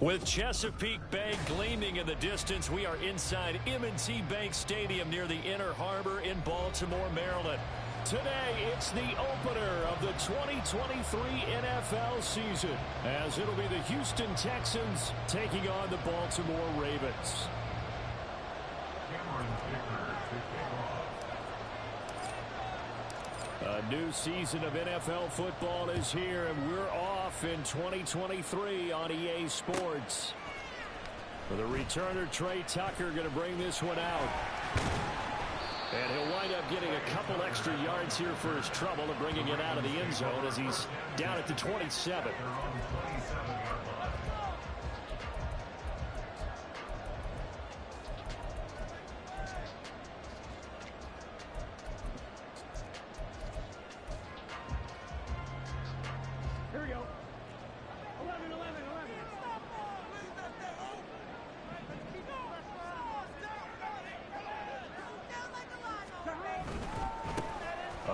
With Chesapeake Bay gleaming in the distance, we are inside M&T Bank Stadium near the Inner Harbor in Baltimore, Maryland. Today, it's the opener of the 2023 NFL season, as it'll be the Houston Texans taking on the Baltimore Ravens. A new season of NFL football is here, and we're off in 2023 on EA Sports. For the returner, Trey Tucker going to bring this one out. And he'll wind up getting a couple extra yards here for his trouble and bringing it out of the end zone as he's down at the 27.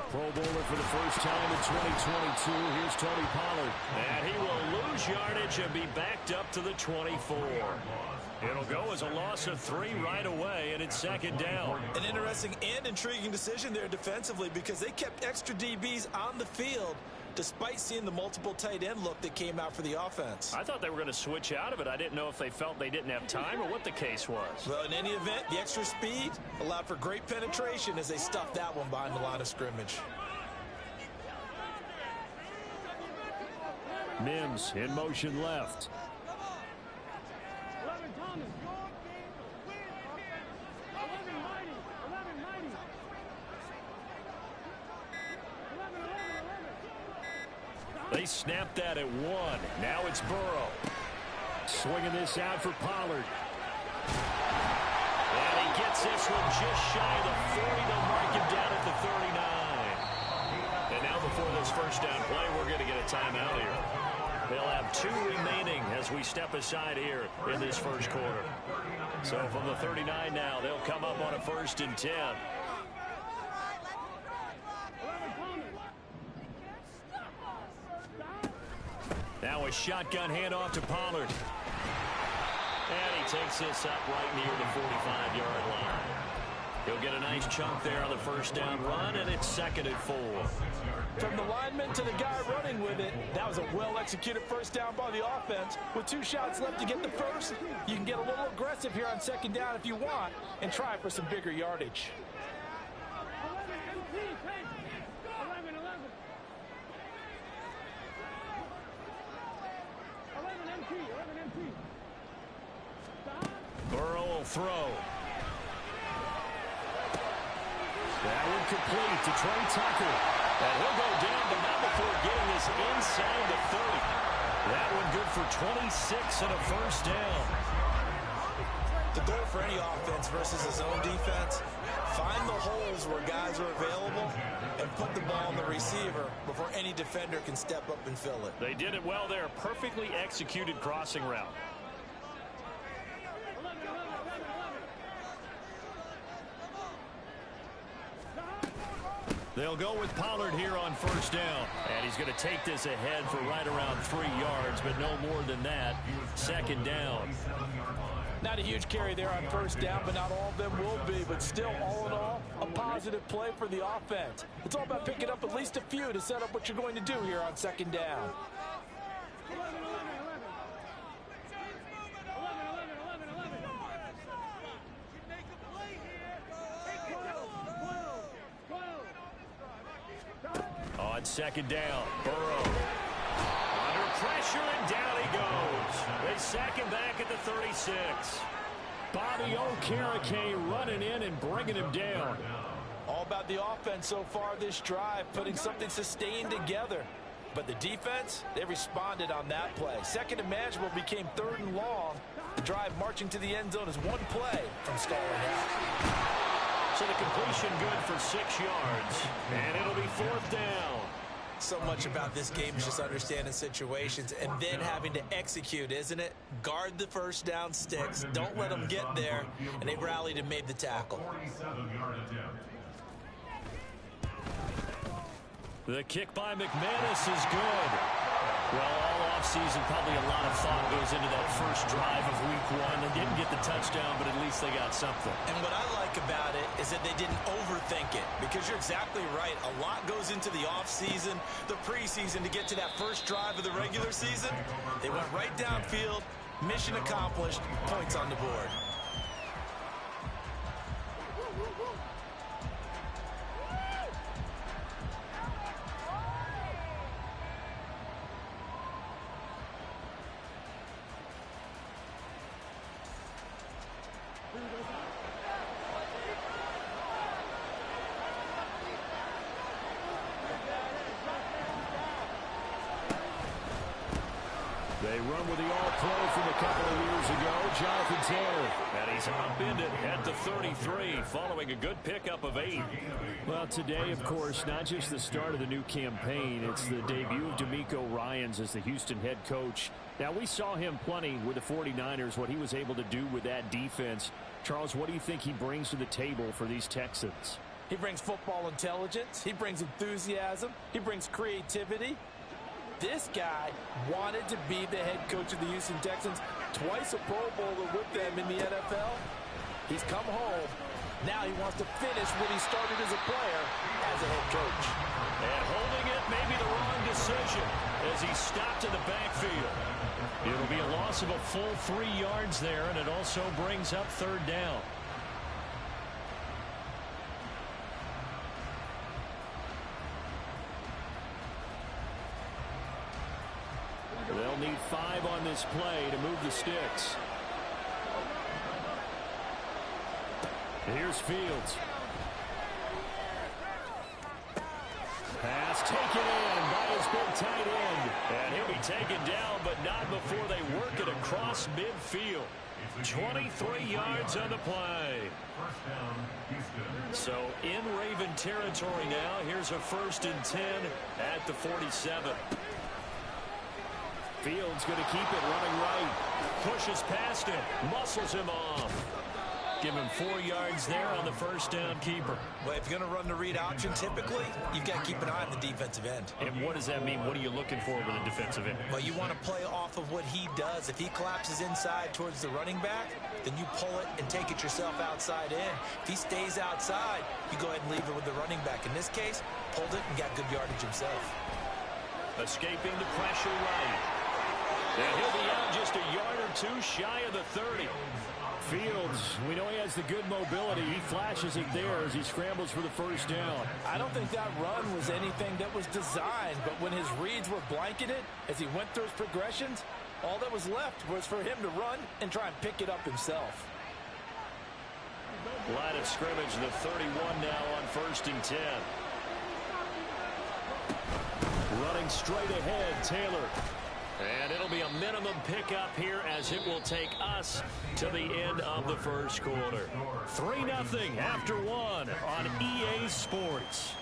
Pro Bowler for the first time in 2022. Here's Tony Pollard. And he will lose yardage and be backed up to the 24. It'll go as a loss of 3 right away, and it's second down. An interesting and intriguing decision there defensively because they kept extra DBs on the field despite seeing the multiple tight end look that came out for the offense. I thought they were going to switch out of it. I didn't know if they felt they didn't have time or what the case was. Well, in any event, the extra speed allowed for great penetration as they stuffed that one behind the line of scrimmage. Mims in motion left. They snapped that at 1. Now it's Burrow. Swinging this out for Pollard. And he gets this one just shy of the 40. They'll mark him down at the 39. And now before this first down play, we're going to get a timeout here. They'll have 2 remaining as we step aside here in this first quarter. So from the 39 now, they'll come up on a 1st and 10. Now a shotgun handoff to Pollard. And he takes this up right near the 45-yard line. He'll get a nice chunk there on the first down run, and it's 2nd and 4. From the lineman to the guy running with it, that was a well-executed first down by the offense. With 2 shots left to get the first, you can get a little aggressive here on 2nd down if you want and try for some bigger yardage. Burrow will throw. That one complete to Trey Tucker. And he'll go down, but not before getting this inside the 30. That one good for 26 and a first down. The goal for any offense versus his own defense, find the holes where guys are available and put the ball on the receiver before any defender can step up and fill it. They did it well there. Perfectly executed crossing route. They'll go with Pollard here on first down. And he's going to take this ahead for right around 3 yards, but no more than that. 2nd down. Not a huge carry there on first down, but not all of them will be. But still, all in all, a positive play for the offense. It's all about picking up at least a few to set up what you're going to do here on 2nd down. On 2nd down, Burrow. Under pressure, and down he goes. They sack him back at the 36. Bobby Okereke running in and bringing him down. All about the offense so far this drive, putting something sustained together. But the defense, they responded on that play. 2nd and manageable became 3rd and long. The drive marching to the end zone is 1 play from stalling out. So the completion good for 6 yards, and it'll be 4th down. So much about this game is just understanding situations and then having to execute, isn't it? Guard the first down sticks. Don't let them get there, and they rallied and made the tackle. The kick by McManus is good. Well, all offseason, probably a lot of thought goes into that first drive of week one. They didn't get the touchdown, but at least they got something. And what I like about it is that they didn't overthink it, because you're exactly right. A lot goes into the offseason, the preseason, to get to that first drive of the regular season. They went right downfield, mission accomplished, points on the board. They run with the all-pro from a couple of years ago, Jonathan Taylor. And he's upended at the 33, following a good pickup of 8. Well, today, of course, not just the start of the new campaign, it's the debut of D'Amico Ryans as the Houston head coach. Now, we saw him plenty with the 49ers, what he was able to do with that defense. Charles, what do you think he brings to the table for these Texans? He brings football intelligence. He brings enthusiasm. He brings creativity. This guy wanted to be the head coach of the Houston Texans, twice a Pro Bowler with them in the NFL. He's come home. Now he wants to finish what he started as a player as a head coach. And holding it may be the wrong decision as he stopped in the backfield. It'll be a loss of a full 3 yards there, and it also brings up 3rd down. They'll need 5 on this play to move the sticks. Here's Fields. Pass taken in by his big tight end. And he'll be taken down, but not before they work it across midfield. 23 yards on the play. So in Raven territory now. Here's a 1st and 10 at the 47. Fields going to keep it running right. Pushes past him. Muscles him off. Give him 4 yards there on the 1st down keeper. Well, if you're going to run the read option, typically, you've got to keep an eye on the defensive end. And what does that mean? What are you looking for with a defensive end? Well, you want to play off of what he does. If he collapses inside towards the running back, then you pull it and take it yourself outside in. If he stays outside, you go ahead and leave it with the running back. In this case, pulled it and got good yardage himself. Escaping the pressure right. And he'll be out just a yard or 2 shy of the 30. Fields, we know he has the good mobility. He flashes it there as he scrambles for the 1st down. I don't think that run was anything that was designed, but when his reads were blanketed, as he went through his progressions, all that was left was for him to run and try and pick it up himself. Line of scrimmage, the 31 now on 1st and 10. Running straight ahead, Taylor. And it'll be a minimum pickup here as it will take us to the end of the 1st quarter. 3-0 after 1 on EA Sports.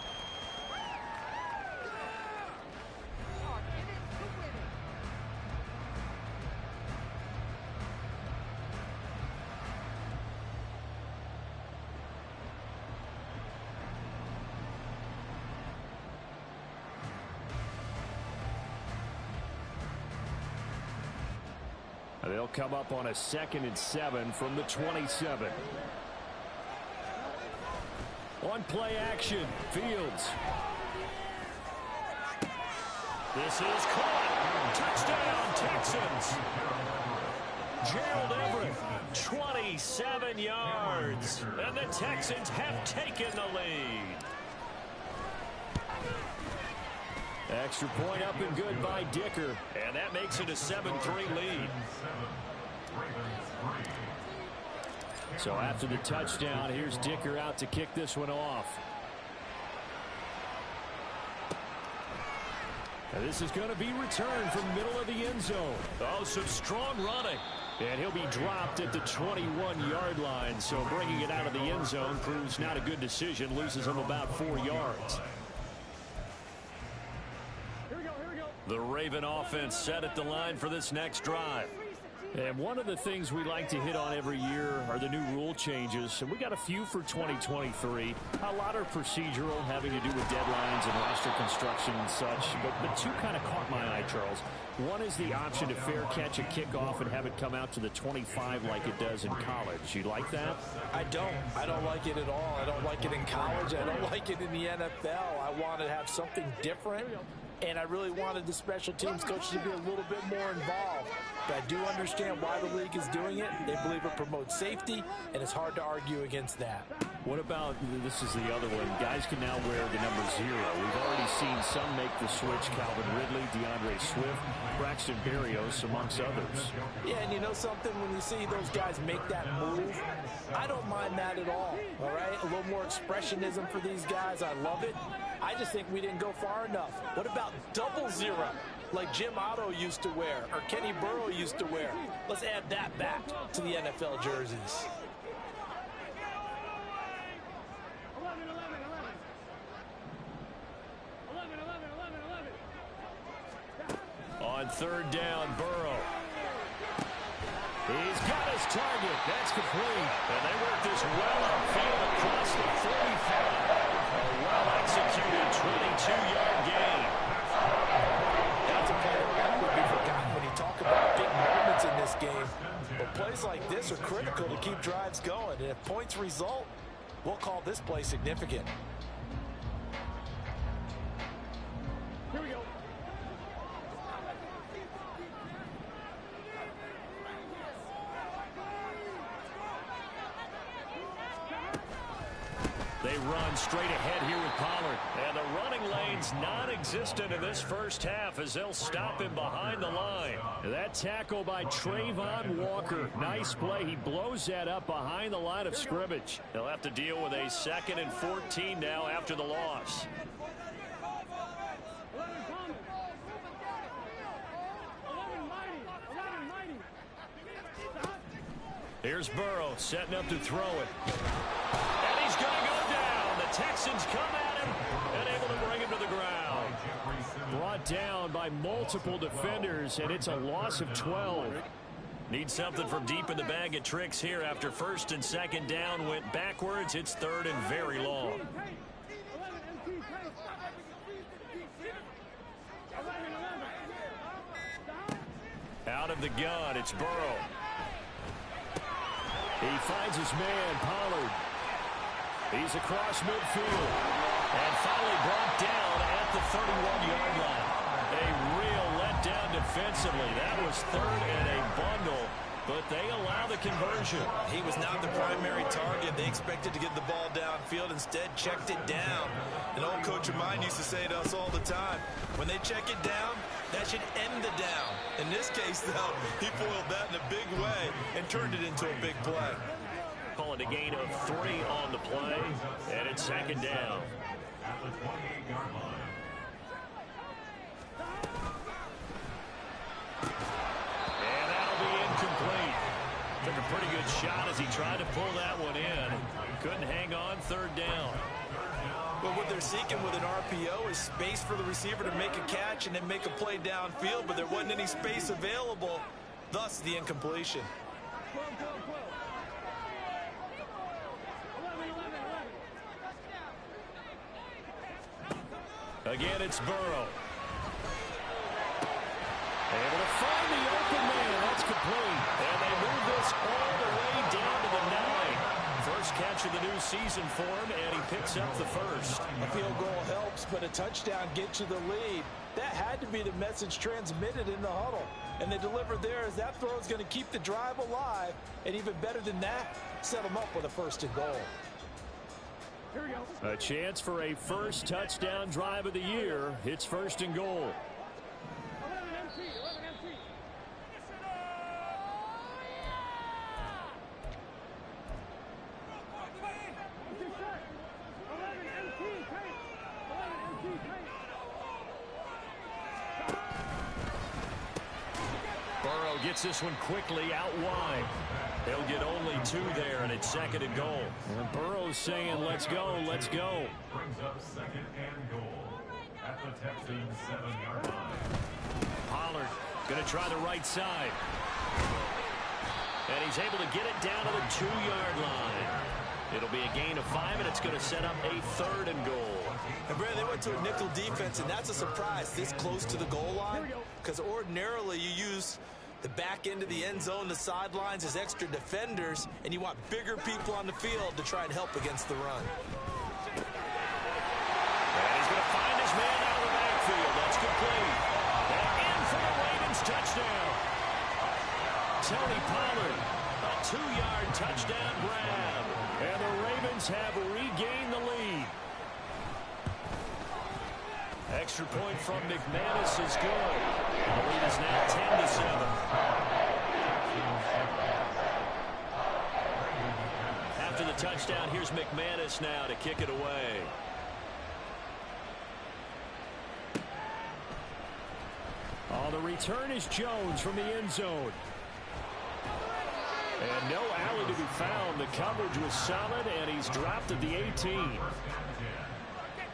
They'll come up on a 2nd and 7 from the 27. On play action, Fields. This is caught. Touchdown, Texans. Gerald Everett, 27 yards. And the Texans have taken the lead. Extra point up and good by Dicker. And that makes it a 7-3 lead. So after the touchdown, here's Dicker out to kick this one off. And this is going to be returned from the middle of the end zone. Oh, some strong running. And he'll be dropped at the 21-yard line. So bringing it out of the end zone proves not a good decision. Loses him about 4 yards. The Raven offense set at the line for this next drive. And one of the things we like to hit on every year are the new rule changes. And we got a few for 2023. A lot are procedural, having to do with deadlines and roster construction and such. But two kind of caught my eye, Charles. One is the option to fair catch a kickoff and have it come out to the 25 like it does in college. You like that? I don't. I don't like it at all. I don't like it in college. I don't like it in the NFL. I want to have something different. And I really wanted the special teams coaches to be a little bit more involved. But I do understand why the league is doing it. They believe it promotes safety, and it's hard to argue against that. What about, this is the other one, guys can now wear the number 0. We've already seen some make the switch, Calvin Ridley, DeAndre Swift, Braxton Berrios, amongst others. Yeah, and you know something, when you see those guys make that move, I don't mind that at all right? A little more expressionism for these guys. I love it. I just think we didn't go far enough. What about 00, like Jim Otto used to wear or Kenny Burrow used to wear? Let's add that back to the NFL jerseys. On third down, Burrow. He's got his target. That's complete. And they work this well upfield across the 45. A well-executed 22-yard gain. That's a play that would be forgotten when you talk about big moments in this game. But plays like this are critical to keep drives going. And if points result, we'll call this play significant. Here we go. They run straight ahead here with Pollard. And the running lane's non-existent in this first half as they'll stop him behind the line. That tackle by Trayvon Walker. Nice play. He blows that up behind the line of scrimmage. They'll have to deal with a 2nd and 14 now after the loss. Here's Burrow setting up to throw it. And he's going to go down. The Texans come at him and able to bring him to the ground. Brought down by multiple defenders, and it's a loss of 12. Need something from deep in the bag of tricks here after 1st and 2nd down went backwards. It's 3rd and very long. Out of the gun, it's Burrow. He finds his man, Pollard. He's across midfield. And finally brought down at the 31-yard line. A real letdown defensively. That was 3rd and a bundle, but they allow the conversion. He was not the primary target. They expected to get the ball downfield. Instead, checked it down. An old coach of mine used to say to us all the time, when they check it down, that should end the down. In this case, though, he foiled that in a big way and turned it into a big play. Calling a gain of 3 on the play, and it's 2nd down. And that'll be incomplete. Took a pretty good shot as he tried to pull that one in. Couldn't hang on 3rd down. But what they're seeking with an RPO is space for the receiver to make a catch and then make a play downfield, but there wasn't any space available, thus the incompletion. Again, it's Burrow. Able to find the open man. That's complete. And they move this all the way down to the 9. First catch of the new season for him, and he picks up the first. A field goal helps, but a touchdown gets you the lead. That had to be the message transmitted in the huddle. And they delivered there as that throw is going to keep the drive alive. And even better than that, set them up with a 1st and goal. Here we go. A chance for a first touchdown drive of the year. It's 1st and goal. Burrow gets this one quickly out wide. They'll get only 2 there, and it's 2nd and goal. And Burrow's saying, let's go, let's go. Brings up 2nd and goal at the Texans' 7-yard line. Pollard going to try the right side. And he's able to get it down to the 2-yard line. It'll be a gain of 5, and it's going to set up a 3rd and goal. And Brad, they went to a nickel defense, and that's a surprise this close to the goal line. Because ordinarily you use the back end of the end zone, the sidelines as extra defenders, and you want bigger people on the field to try and help against the run. And he's going to find his man out of the backfield. That's complete. And in for the Ravens touchdown. Tony Pollard, a 2-yard touchdown grab. And the Ravens have regained the lead. Extra point from McManus is good. The lead is now 10-7. After the touchdown, here's McManus now to kick it away. Oh, the return is Jones from the end zone. And no alley to be found. The coverage was solid, and he's dropped at the 18.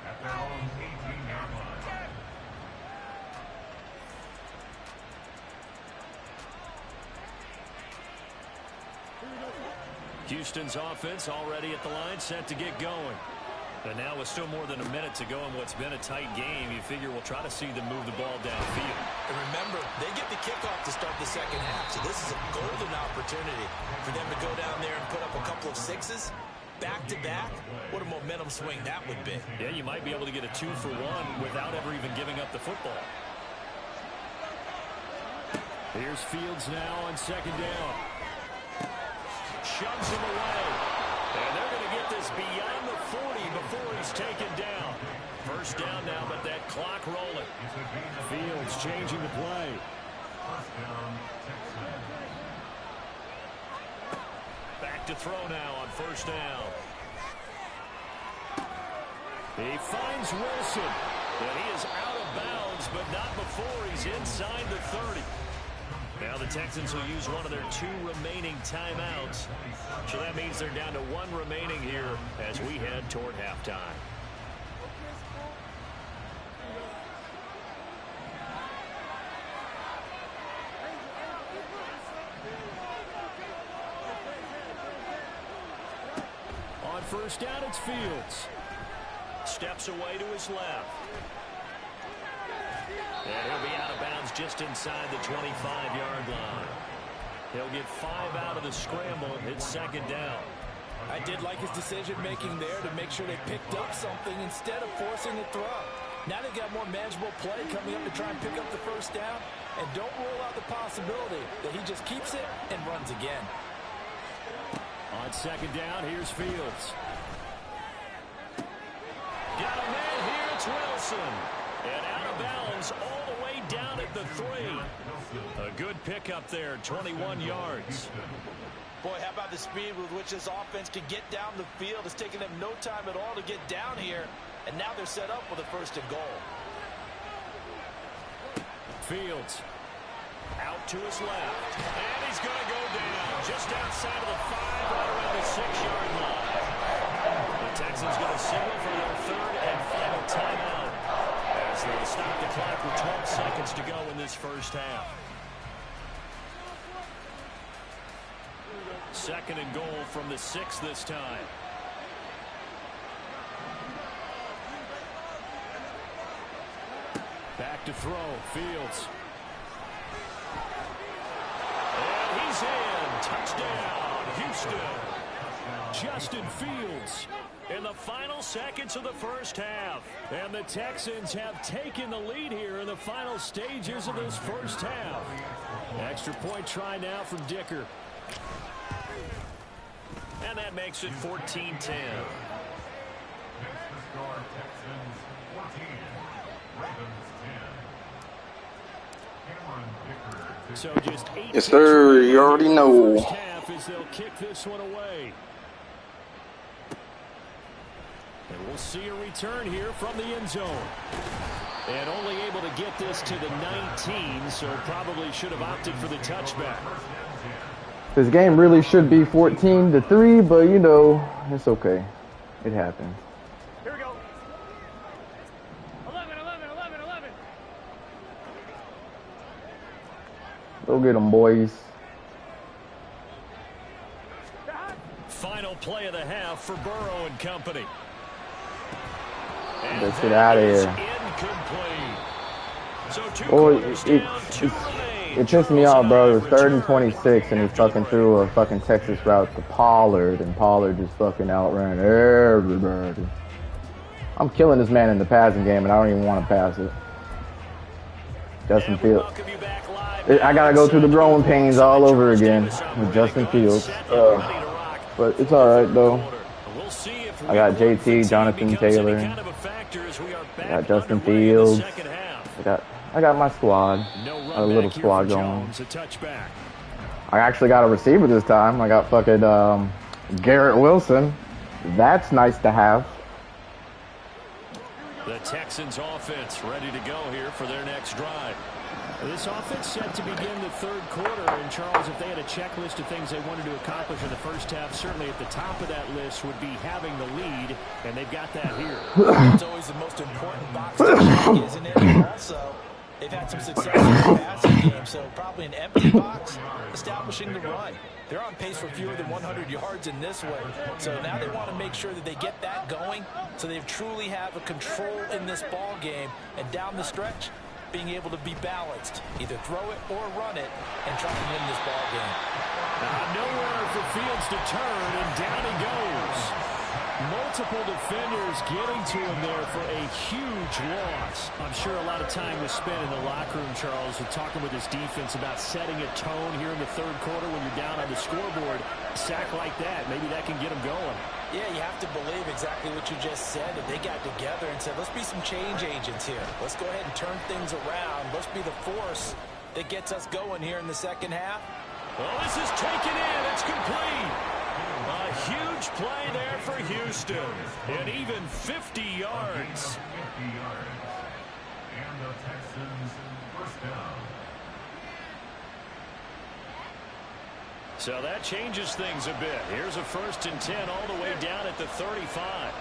At their own 18-yard line. Houston's offense already at the line, set to get going. And now with still more than a minute to go in what's been a tight game, you figure we'll try to see them move the ball downfield. And remember, they get the kickoff to start the second half, so this is a golden opportunity for them to go down there and put up a couple of 6s. Back-to-back, what a momentum swing that would be. Yeah, you might be able to get a 2-for-1 without ever even giving up the football. Here's Fields now on second down. Shoves him away. And they're going to get this beyond the 40 before he's taken down. First down now, but that clock rolling. Fields changing the play. Back to throw now on first down. He finds Wilson. And he is out of bounds, but not before he's inside the 30. Now the Texans will use one of their 2 remaining timeouts. So that means they're down to 1 remaining here as we head toward halftime. On first down, it's Fields. Steps away to his left. And he'll be out of bounds just inside the 25-yard line. He'll get 5 out of the scramble. It's second down. I did like his decision-making there to make sure they picked up something instead of forcing a throw. Now they've got more manageable play coming up to try and pick up the first down. And don't rule out the possibility that he just keeps it and runs again. On second down, here's Fields. Got a man here, it's Wilson. And out of bounds all the way down at the 3. A good pickup there, 21 yards. Boy, how about the speed with which this offense can get down the field? It's taken them no time at all to get down here. And now they're set up with a 1st and goal. Fields out to his left. And he's going to go down just outside of the 5, right around the 6-yard line. The Texans going to signal for their 3rd and final timeout. As they stop the clock with 12 seconds to go in this first half. 2nd and goal from the 6 this time. Back to throw, Fields. And he's in. Touchdown, Houston. Justin Fields in the final seconds of the first half. And the Texans have taken the lead here in the final stages of this first half. Extra point try now from Dicker. And that makes it 14-10. Next to score, Texans 14, Ravens 10. So just 8. Yes, sir. You already know. First half as they'll kick this one away. And we'll see a return here from the end zone. And only able to get this to the 19, so probably should have opted for the touchback. This game really should be 14-3, but you know, it's okay. It happens. Here we go. 11. Go get them, boys. play of the half for Burrow and company. Let's get out of here. Incomplete. So It pissed me off, bro. It was 3rd and 26, and he fucking threw a fucking Texas route to Pollard, and Pollard just fucking outran everybody. I'm killing this man in the passing game, and I don't even want to pass it. Justin Fields. I gotta go through the growing pains all over again with Justin Fields. But it's alright, though. I got JT, Jonathan Taylor. I got Justin Fields. I got my squad. A little squad going. I actually got a receiver this time. I got fucking Garrett Wilson. That's nice to have. The Texans offense ready to go here for their next drive. This offense set to begin the 3rd quarter. And Charles, if they had a checklist of things they wanted to accomplish in the first half, certainly at the top of that list would be having the lead, and they've got that here. It's always the most important box to check, isn't it? And also, they've had some success in the passing game, so probably an empty box, establishing the run. They're on pace for fewer than 100 yards in this one. So now they want to make sure that they get that going so they truly have a control in this ball game. And down the stretch, being able to be balanced, either throw it or run it, and try to win this ball game. Nowhere for Fields to turn, and down he goes. Multiple defenders getting to him there for a huge loss. I'm sure a lot of time was spent in the locker room, Charles, with talking with his defense about setting a tone here in the 3rd quarter when you're down on the scoreboard. A sack like that, maybe that can get him going. Yeah, you have to believe exactly what you just said. That they got together and said, let's be some change agents here. Let's go ahead and turn things around. Let's be the force that gets us going here in the 2nd half. Well, this is taken in. It's complete. A huge play there for Houston. And even 50 yards. And the Texans first down. So that changes things a bit. Here's a 1st and 10 all the way down at the 35.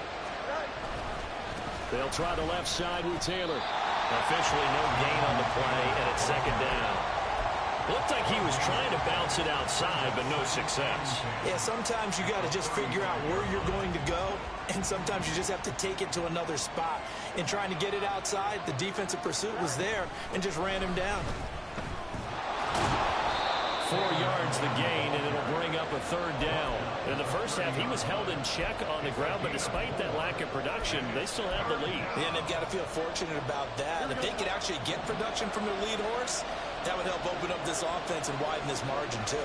They'll try the left side with Taylor. Officially no gain on the play, and it's 2nd down. Looked like he was trying to bounce it outside, but no success. Yeah, sometimes you got to just figure out where you're going to go, and sometimes you just have to take it to another spot. In trying to get it outside, the defensive pursuit was there and just ran him down. 4 yards the gain, and it'll bring up a 3rd down. In the first half, he was held in check on the ground, but despite that lack of production, they still have the lead. And they've got to feel fortunate about that. If they could actually get production from their lead horse, that would help open up this offense and widen this margin, too.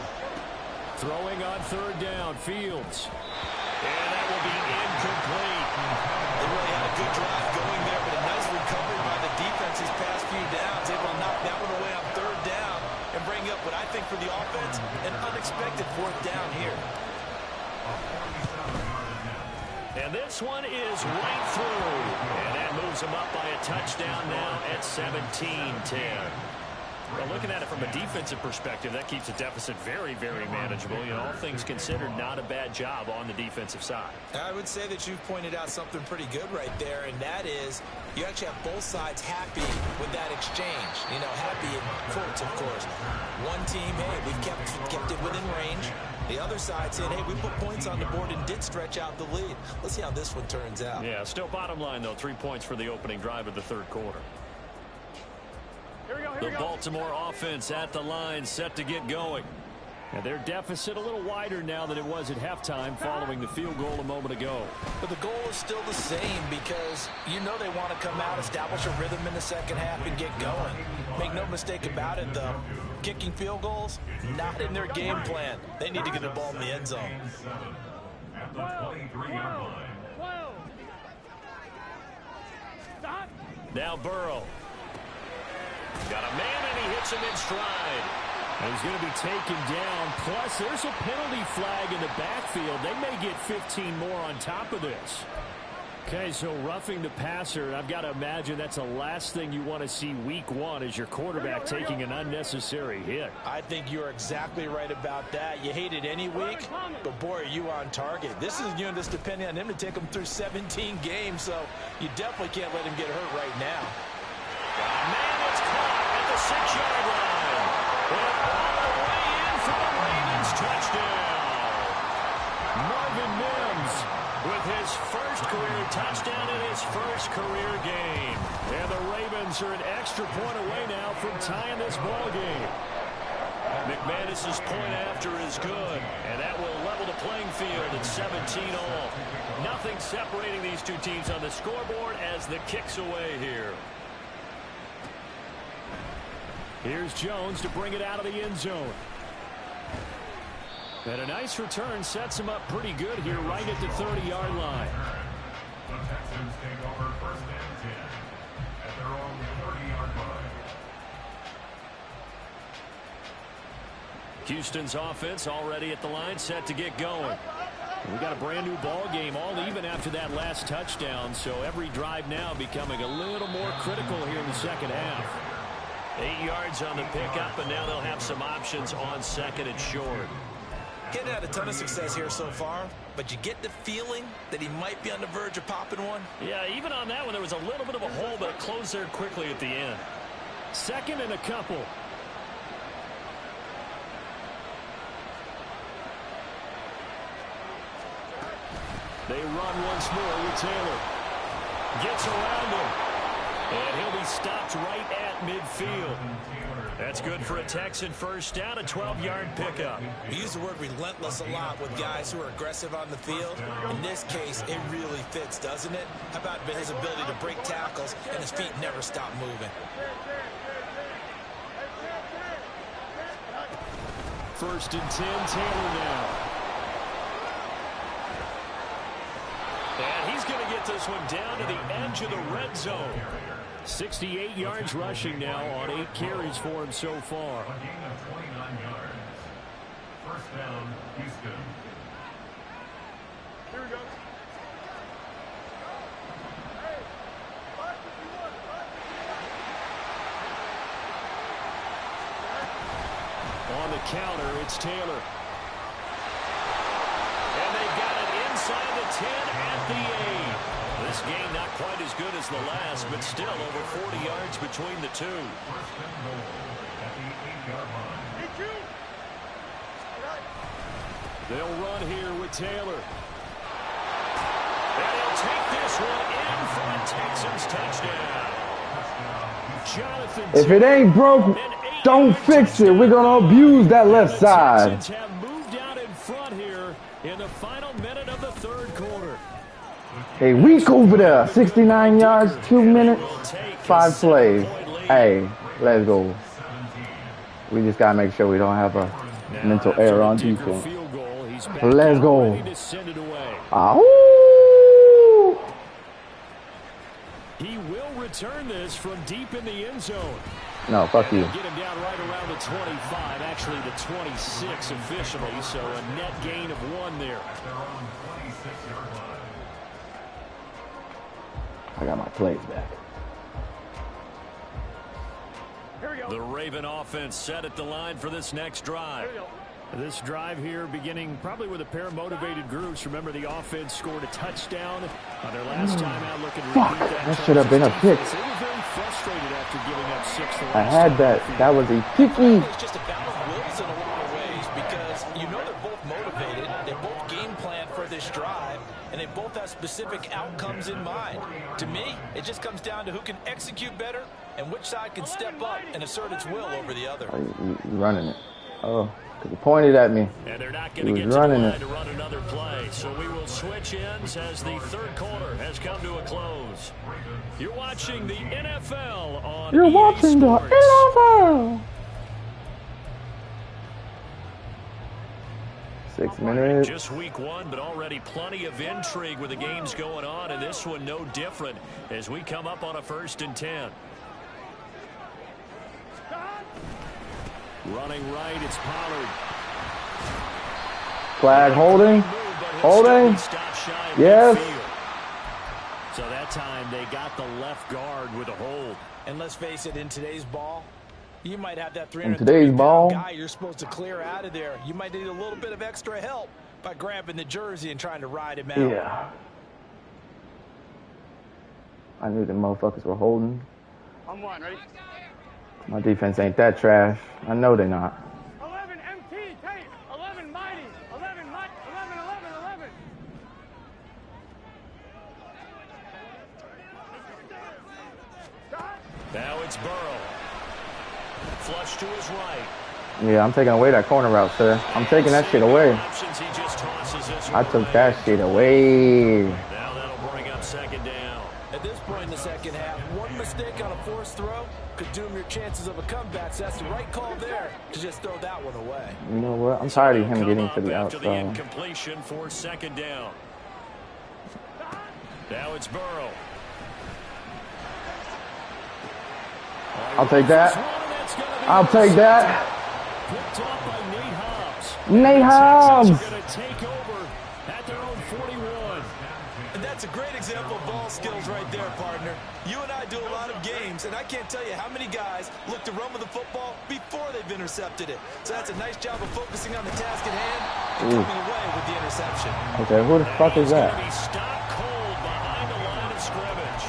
Throwing on 3rd down, Fields. And that will be incomplete. They really had a good drive going there, but a nice recovery by the defense these past few downs. Able to knock that one away on 3rd down and bring up what I think for the offense, an unexpected 4th down here. And this one is right through. And that moves them up by a touchdown now at 17-10. Well, looking at it from a defensive perspective, that keeps the deficit very, very manageable. You know, all things considered, not a bad job on the defensive side. I would say that you've pointed out something pretty good right there, and that is you actually have both sides happy with that exchange. You know, happy in quotes, of course. One team, hey, we've kept it within range. The other side saying, hey, we put points on the board and did stretch out the lead. Let's see how this one turns out. Yeah, still bottom line, though, 3 points for the opening drive of the 3rd quarter. The Baltimore offense at the line, set to get going. And their deficit a little wider now than it was at halftime following the field goal a moment ago. But the goal is still the same because you know they want to come out, establish a rhythm in the 2nd half, and get going. Make no mistake about it, though. Kicking field goals, not in their game plan. They need to get the ball in the end zone. At the 23-yard line. Now Burrow. Got a man, and he hits him in stride. And he's going to be taken down. Plus, there's a penalty flag in the backfield. They may get 15 more on top of this. Okay, so roughing the passer, and I've got to imagine that's the last thing you want to see week 1 as your quarterback taking an unnecessary hit. I think you're exactly right about that. You hate it any week, but boy, are you on target. This is, you know, this depending on him to take him through 17 games, so you definitely can't let him get hurt right now. Man, it's caught at the 6-yard line. And all the way in for the Ravens touchdown. Marvin Marvin Mims with his first career touchdown in his first career game. And the Ravens are an extra point away now from tying this ball game. McManus's point after is good, and that will level the playing field at 17-all. Nothing separating these two teams on the scoreboard as the kick's away here. Here's Jones to bring it out of the end zone. And a nice return sets him up pretty good here right at the 30-yard line. The Texans take over first and 10 at their own 30-yard line. Houston's offense already at the line, set to get going. We got a brand new ball game, all even after that last touchdown, so every drive now becoming a little more critical here in the second half. 8 yards on the pickup, and now they'll have some options on second and short. He hadn't had a ton of success here so far, but you get the feeling that he might be on the verge of popping one. Yeah, even on that one, there was a little bit of a hole, but it closed there quickly at the end. Second and a couple. They run once more with Taylor. Gets around him. And he'll be stopped right at midfield. That's good for a Texan first down, a 12-yard pickup. We use the word relentless a lot with guys who are aggressive on the field. In this case, it really fits, doesn't it? How about his ability to break tackles and his feet never stop moving? First and 10, Taylor now. And he's going to get this one down to the edge of the red zone. 68 yards rushing now on 8 carries for him so far. A gain of 29 yards. First down, Houston. Here we go. On the counter, it's Taylor. And they've got it inside the 10 at the 8. This game not quite as good as the last, but still over 40 yards between the two. First and goal at the 8-yard line. They'll run here with Taylor. And he'll take this one in for a Texans touchdown. Jonathan If it ain't broke, don't fix it. We're going to abuse that left side. The Texans have moved out in front here in the final minute of the third quarter. A week over there. 69 yards, 2 minutes, 5 plays. Hey, let's go. We just got to make sure we don't have a mental error on defense. Let's go. Ow! He will return this from deep in the end zone. No, fuck you. Get him down right around the 25, actually the 26 officially, so a net gain of 1 there. I got my plays back. Here we go. The Raven offense set at the line for this next drive. This drive here beginning probably with a pair of motivated groups. Remember, the offense scored a touchdown on their last time out, looking to Fuck, repeat that should have been a pick. They were very frustrated after giving up 6 the last I had time. that. That was a picky. It's just a battle of wills in a lot of ways because you know they're both motivated, they both game plan for this drive, and they both have specific outcomes in mind. To me, it just comes down to who can execute better and which side can step up and assert its will over the other. Oh, you running it. Oh, because he pointed at me. And they're not He going to was get to the running line it. to run another play. So we will switch ends as the third quarter has come to a close. You're watching the NFL on You're EA watching the Sports. NFL. 6 minutes. Just week 1, but already plenty of intrigue with the games going on, and this one no different as we come up on a 1st and 10. Running right, it's Pollard. Flag holding. Holding. Yes. So that time they got the left guard with a hold. And let's face it, in today's ball, you might have that In today's 330-pound ball. guy you're supposed to clear out of there. You might need a little bit of extra help by grabbing the jersey and trying to ride him out. Yeah. I knew the motherfuckers were holding. I'm one, ready? My defense ain't that trash. I know they're not. 11 MT, tape. 11 mighty. 11 mighty. 11, 11, 11. Now it's Burrow. Flush to his right. Yeah, I'm taking away that corner route, sir. I'm taking that shit away. I took that shit away. Now that'll bring up second down. At this point in the second half, one mistake on a forced throw could doom your chances of a comeback. So that's the right call there to just throw that one away. You know what? I'm tired of him getting to the after the outside. incompletion for second down. Now it's Burrow. I'll take that. I'll take that. Picked off by Nate Hobbs. Nate Hobbs. Going to take over at their own 41. And that's a great example of ball skills right there, partner. You and I do a lot of games, and I can't tell you how many guys look to run with the football before they've intercepted it. So that's a nice job of focusing on the task at hand and coming away with the interception. Okay, who the fuck is that? Stopped cold behind the line of scrimmage.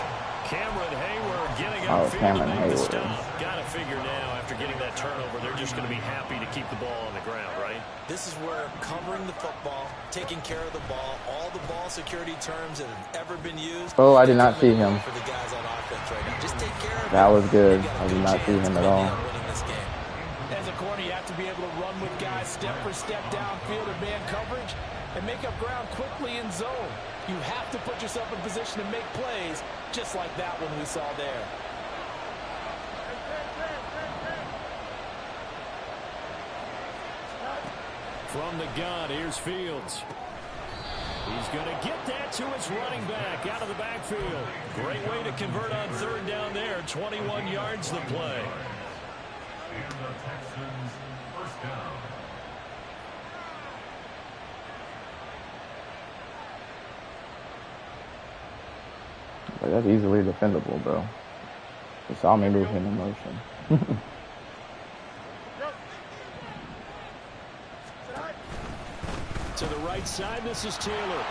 Cameron Hayward getting Oh, upfield Cameron to make the Hayward. stop. Got to figure now, after getting that turnover, they're just going to be happy to keep the ball on the ground, right? This is where covering the football, taking care of the ball, all the ball security terms that have ever been used. Oh, I did not see him. For the guys on offense right now. Just take care of That it. was good. I did not see him at all. As a corner, you have to be able to run with guys step for step downfield and man coverage and make up ground quickly in zone. You have to put yourself in position to make plays, just like that one we saw there. From the gun, here's Fields. He's going to get that to his running back out of the backfield. Great way to convert on third down there. 21 yards to play. And the Texans first down. But that's easily defendable, bro. You saw me move him in motion. To the right side, this is Taylor.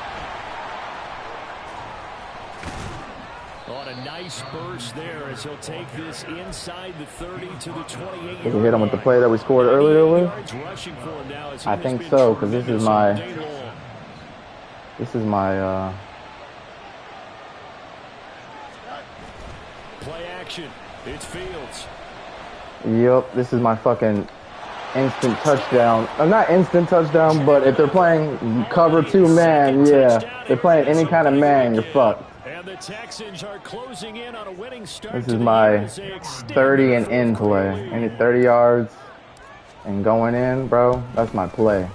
On a nice burst there as he'll take this inside the 30 to the 28. Did we hit him with the play that we scored earlier with? I think so, because this is my play action. It's Fields. Yep, this is my fucking instant touchdown. Not instant touchdown, but if they're playing cover 2 man, yeah. They're playing any kind of man, you're fucked. And the Texans are closing in on a winning start. This is my 30 and in play. Any 30 yards and going in, bro, that's my play.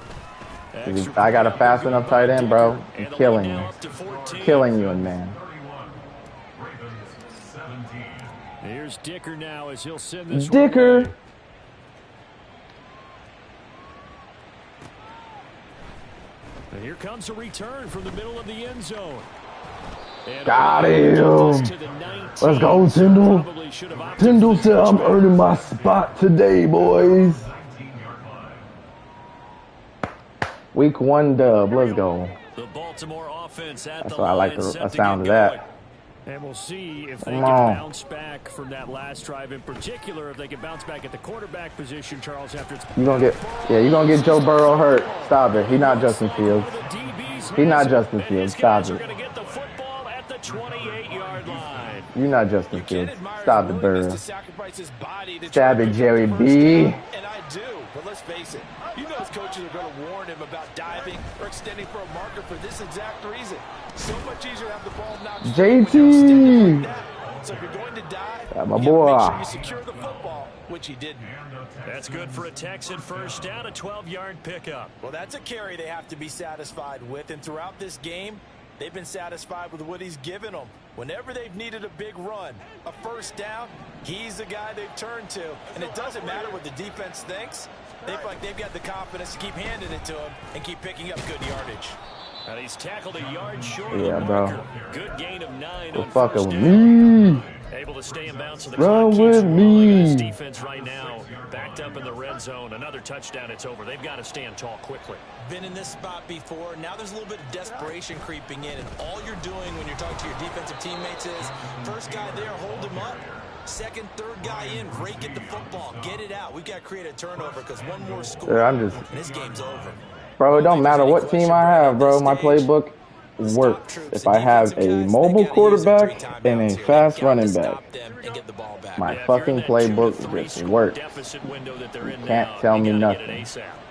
If I got a fast enough tight end, bro, I'm killing you. Killing you in man. Here's Dicker now as he'll send this Dicker. Away. And here comes a return from the middle of the end zone. And got him. Let's go, Tyndall. Tyndall said I'm earning my spot today, boys. Week 1 dub. Let's go. The Baltimore offense at That's the why I like the sound of that. And we'll see if they can bounce back from that last drive in particular, if they can bounce back at the quarterback position, Charles, after it's... You're going to get Joe Burrow hurt. Stop it. He's not Justin Fields. He's not Justin Fields. Stop it. You're not Justin Fields. Stop it, Burrow. Stab it, Jerry B. And I do, but let's face it. You know his coaches are going to warn him about diving or extending for a marker for this exact reason. So much easier to have the ball knocked JT. like so if you're going to dive, my boy. make sure you secure the football, which he didn't. That's good for a Texan first down, a 12-yard pickup. Well, that's a carry they have to be satisfied with, and throughout this game, they've been satisfied with what he's given them. Whenever they've needed a big run, a first down, he's the guy they've turned to. And it doesn't matter what the defense thinks. They feel like they've got the confidence to keep handing it to him and keep picking up good yardage. And he's tackled a yard short Yeah, of the bro. marker. Good gain of 9 Go on fuck first with down. me. Able to stay in bounds so the Run clock keeps with rolling. This me. defense right now backed up in the red zone. Another touchdown, it's over. They've got to stand tall quickly. Been in this spot before. Now there's a little bit of desperation creeping in, and all you're doing when you're talking to your defensive teammates is first guy there, hold him up. Second, third guy in, rake at the football. Get it out. We've got to create a turnover because one more score, Yeah, and this game's over. Bro, it don't matter what team I have, bro. My playbook works if I have a mobile quarterback and a fast running back. My fucking playbook just works. You can't tell me nothing.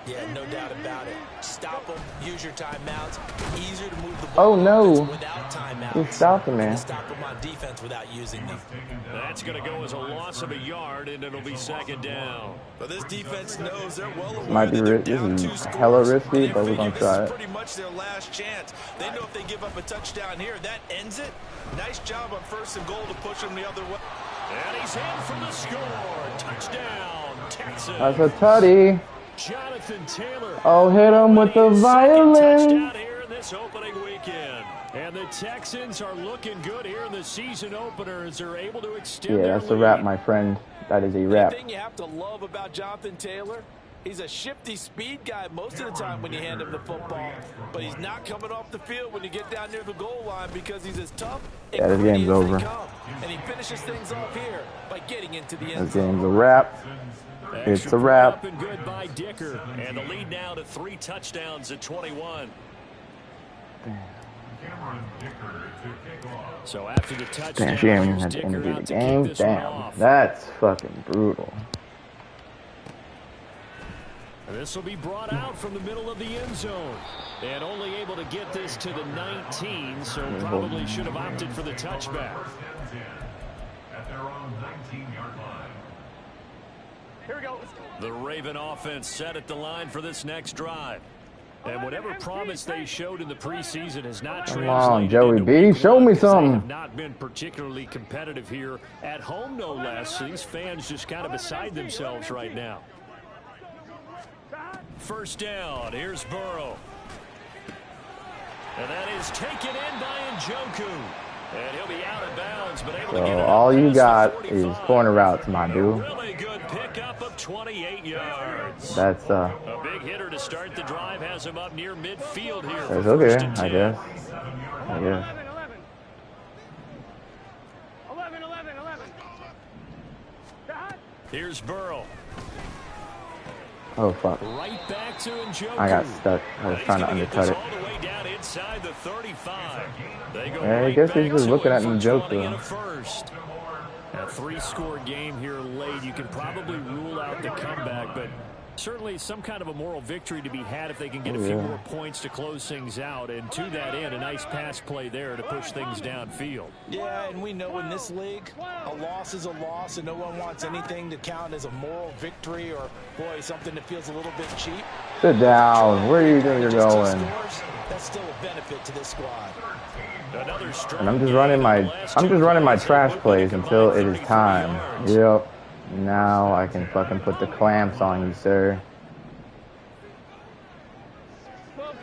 Yeah, no doubt about it. Stop them, use your timeouts. Easier to move the Oh ball no. without timeouts. He stopped him, man. Stop them on defense without using them. That's going to go as a loss of a yard, and it'll be second down. But this defense knows they're well aware Might be that they're risky. down This 2 is scores. hella risky, but we're gonna This try is it. pretty much their last chance. They know if they give up a touchdown here, that ends it. Nice job on 1st and goal to push them the other way. And he's in for the score. Touchdown, Texas. That's a tutty. Jonathan Taylor. Oh, hit him with the violin. Touchdown here in this opening weekend. And the Texans are looking good here in the season opener as they're able to extend Yeah, their that's a lead. wrap, my friend. That is a wrap. The thing you have to love about Jonathan Taylor, he's a shifty speed guy most of the time when you hand him the football, but he's not coming off the field when you get down near the goal line because he's as tough Yeah, this game's over. and he finishes things off here by getting into the end This zone. game's a wrap. It's Extra a point wrap. up and good by Dicker. And the lead now to 3 touchdowns at 21. So after the touchdown, Damn, she ain't even here's had to Dicker interview the out to kick game. this one Damn, off. that's fucking brutal. This will be brought out from the middle of the end zone. And only able to get this to the 19, so probably should have opted for the touchback. At their own 19-yard line. Here we go. The Raven offense set at the line for this next drive. And whatever promise they showed in the preseason has not Come translated on, Joey into B, week show one me because they something. have not been particularly competitive here at home, no less. These fans just kind of beside themselves right now. First down, here's Burrow. And that is taken in by Njoku. And he'll be out of bounds, but able to get So it all you past got the is 45. corner routes, my dude. Really good pickup of 28 yards. That's A big hitter to start the drive has him up near midfield here. that's for okay, first and I 10. guess. I guess. 11. Here's Burrow. Oh fuck. Right back to Njoku. I got stuck. I was He's trying to gonna get undercut this it. all the way down inside the 35. They go Yeah, I right guess he's back just to looking it at for Njoku. 20 and a first. A 3-score game here late. You can probably rule out the comeback, but certainly some kind of a moral victory to be had if they can get a few more points to close things out. And to that end, a nice pass play there to push things downfield. Yeah, and we know in this league, a loss is a loss, and no one wants anything to count as a moral victory or, boy, something that feels a little bit cheap. Sit down. Where do you think you're Just 2 going? scores, that's still a benefit to this squad. Another strong And I'm just game running in my the last 2 plays. trash They look plays like a until it combined is 33 time. yards. Yep. Now I can fucking put the clamps on you, sir. 12.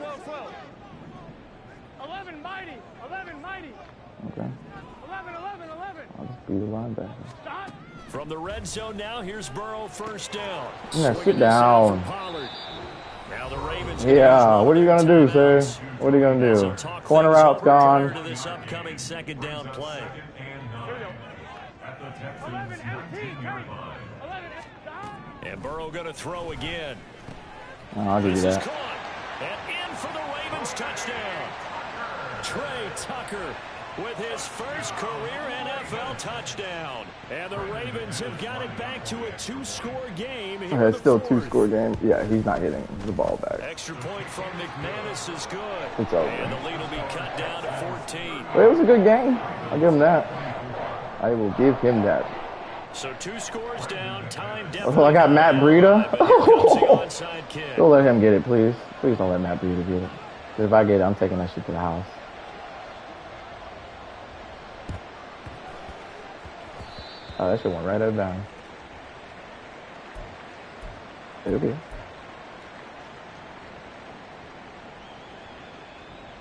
11 mighty. Okay. 11. I'll just be the linebacker. Stop. From the red zone now, here's Burrow, first down. Yeah, Swinging sit this out down. for Pollard. Now the Ravens Yeah, what are you gonna do, sir? What are you gonna So do? talk Corner things route over gone. prior to this upcoming second down play. At the Texans' 19-yard line. 11. Stop. And Burrow going to throw again. Oh, I'll give you This is that. caught. And in for the Ravens touchdown. Trey Tucker with his first career NFL touchdown. And the Ravens have got it back to a 2-score game. Here in It's the still fourth. 2-score game. Yeah, he's not getting the ball back. Extra point from McManus is good. It's over. And the lead will be cut down to 14. But it was a good game. I'll give him that. I will give him that. So 2 scores down. Time Oh, I got Matt Breida. But here comes the onside kick. Don't let him get it, please. Please don't let Matt Breida get it. 'Cause if I get it, I'm taking that shit to the house. Oh, that shit went right out of bounds. It'll be.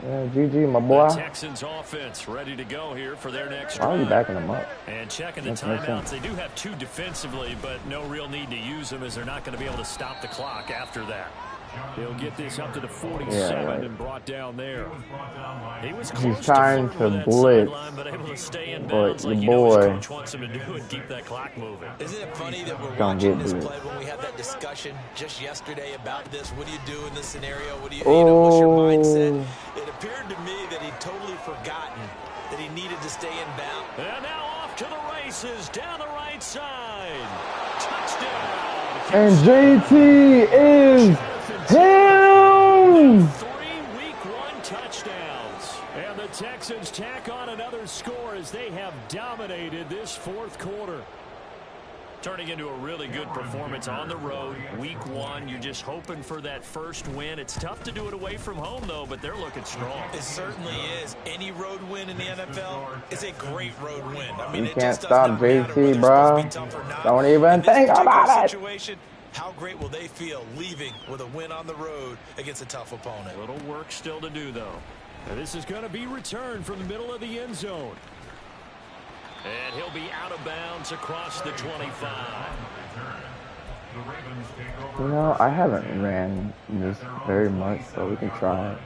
Yeah, GG, my boy. The Texans offense ready to go here for their next Why are you drive. backing him up? And checking the Makes no timeouts. sense. They do have 2 defensively, but no real need to use them as they're not going to be able to stop the clock after that. He'll get this up to the 47 Yeah, right. and brought down there. He was He's close trying to to that blitz, sideline, but able to stay in but bounds your like you know his boy coach wants him to do and keep that clock moving. Isn't it funny that we're gonna watching get this blitzed. play when we had that discussion just yesterday about this? What do you do in this scenario? What do you know, what's your mindset? It appeared to me that he'd totally forgotten that he needed to stay in bounds. And now off to the races down the right side. Touchdown. And JT is him. 3 week 1 touchdowns. And the Texans tack on another score as they have dominated this fourth quarter. Turning into a really good performance on the road. Week 1, you're just hoping for that first win. It's tough to do it away from home, though, but they're looking strong. It certainly is. Any road win in the NFL is a great road win. I mean, You it can't just does stop not matter whether JT, it's bro. supposed to be tough or not. Don't even In this think particular about it. situation, how great will they feel leaving with a win on the road against a tough opponent? A little work still to do, though. And this is going to be returned from the middle of the end zone. And he'll be out of bounds across the 25. You know, I haven't ran this very much, so we can try it.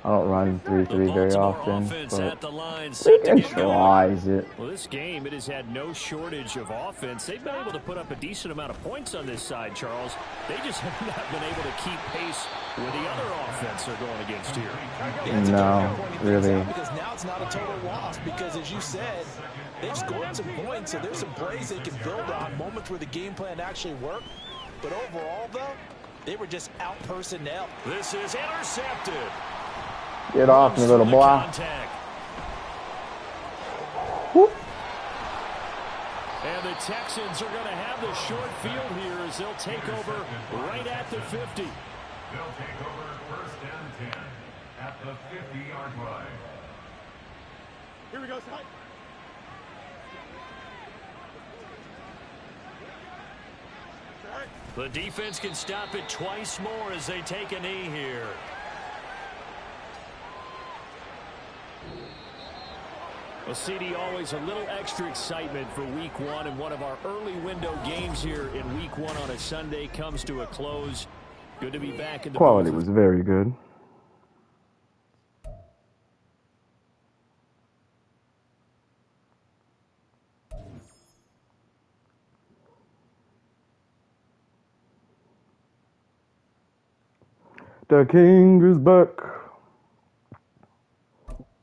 I don't run 3-3 very often, but we can try it. Well, this game, it has had no shortage of offense. They've been able to put up a decent amount of points on this side, Charles. They just have not been able to keep pace with the other offense they're going against here. No, really. Because now it's not a total loss because, as you said, they've scored some points, so there's some plays they can build on, moments where the game plan actually worked. But overall, though, they were just out-personnel. This is intercepted. Get off me, little boy. Whoop. And the Texans are going to have the short field here as they'll take over right at the 50. They'll take over first and 10 at the 50-yard line. Here we go, Scott. The defense can stop it twice more as they take a knee here. Well, CD, always a little extra excitement for week 1, and one of our early window games here in week 1 on a Sunday comes to a close. Good to be back in the Quality booth. was very good. The king is back.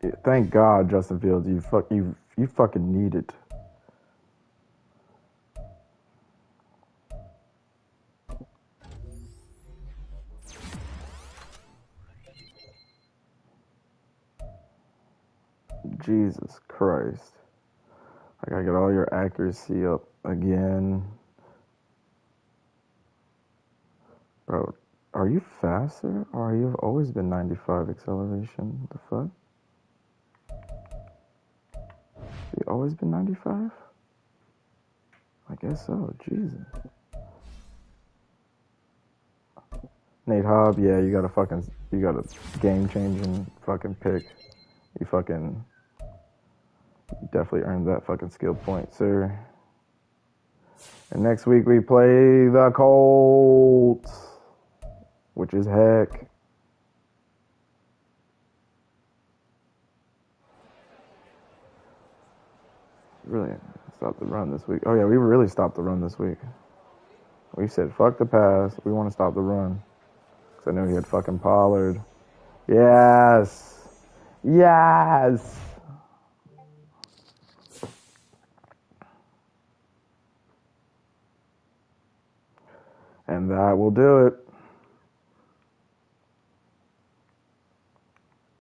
Yeah, thank God, Justin Fields. You fucking need it. Jesus Christ. I gotta get all your accuracy up again. Bro, are you faster or you've always been 95 acceleration? What the fuck? You always been 95? I guess so. Jesus. Nate Hobb, yeah, you got a game-changing fucking pick. You definitely earned that fucking skill point, sir. And next week we play the Colts, which is heck. Really stopped the run this week. Oh yeah, we really stopped the run this week. We said fuck the pass. We want to stop the run. Cause I knew he had fucking Pollard. Yes. Yes. And that will do it.